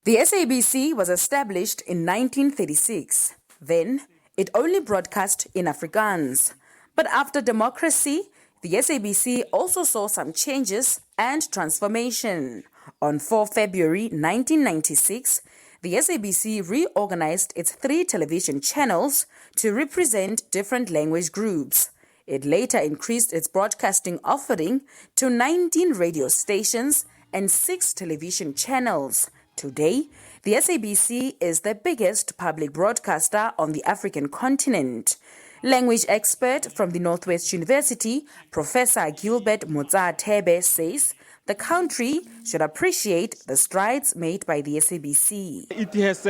The SABC was established in 1936. Then, it only broadcast in Afrikaans. But after democracy, the SABC also saw some changes and transformation. On 4 February 1996, the SABC reorganized its 3 television channels to represent different language groups. It later increased its broadcasting offering to 19 radio stations and 6 television channels. Today, the SABC is the biggest public broadcaster on the African continent. Language expert from the Northwest University, Professor Gilbert Motsa-Thebe, says the country should appreciate the strides made by the SABC. It has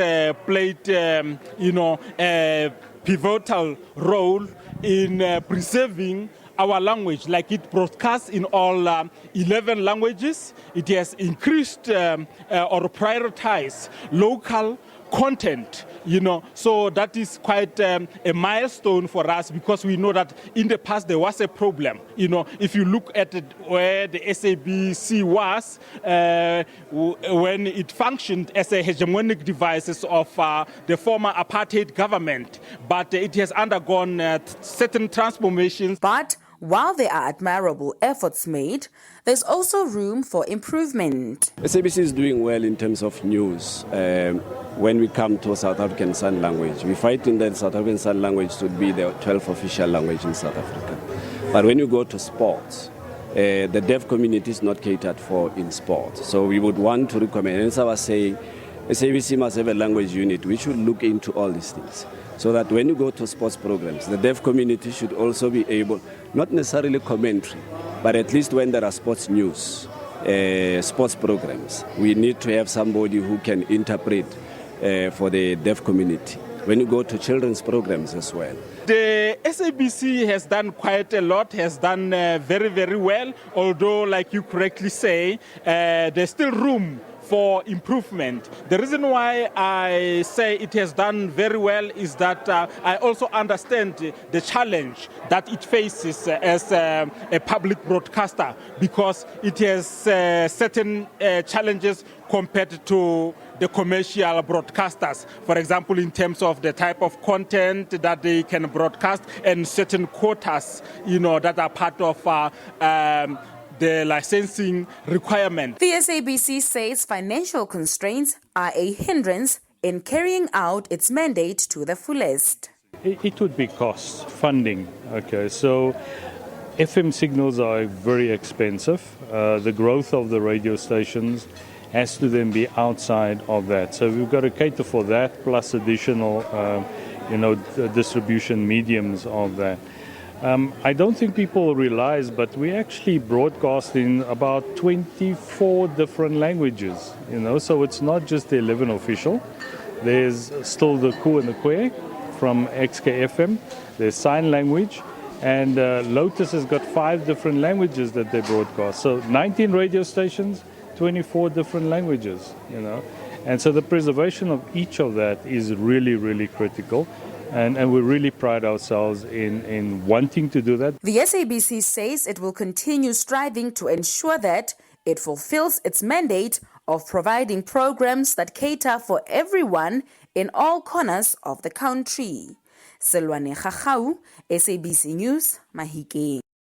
played, a pivotal role in preserving our language, like it broadcasts in all 11 languages. It has increased or prioritized local content, so that is quite a milestone for us, because we know that in the past there was a problem. If you look at where the SABC was when it functioned as a hegemonic device of the former apartheid government, but it has undergone certain transformations. But while there are admirable efforts made, there's also room for improvement. SABC is doing well in terms of news. When we come to South African Sign Language, we fight in that South African Sign Language should be the 12th official language in South Africa. But when you go to sports, the deaf community is not catered for in sports. So we would want to recommend, as I was saying, SABC must have a language unit. We should look into all these things, so that when you go to sports programs, the deaf community should also be able, not necessarily commentary, but at least when there are sports news, sports programs, we need to have somebody who can interpret for the deaf community. When you go to children's programs as well. The SABC has done quite a lot, has done very, very well, although, like you correctly say, there's still room for improvement. The reason why I say it has done very well is that I also understand the challenge that it faces as a public broadcaster, because it has certain challenges compared to the commercial broadcasters. For example, in terms of the type of content that they can broadcast and certain quotas, that are part of the licensing requirement. The SABC says financial constraints are a hindrance in carrying out its mandate to the fullest. It would be cost, funding. Okay, so FM signals are very expensive. The growth of the radio stations has to then be outside of that. So we've got to cater for that, plus additional, distribution mediums of that. I don't think people realize, but we actually broadcast in about 24 different languages, so it's not just the 11 official. There's still the Ku and the Kwe from XKFM, there's sign language, and Lotus has got 5 different languages that they broadcast. So 19 radio stations, 24 different languages, And so the preservation of each of that is really, really critical. And we really pride ourselves in wanting to do that. The SABC says it will continue striving to ensure that it fulfills its mandate of providing programs that cater for everyone in all corners of the country. Selwane Khachau, SABC News, Mahikeng.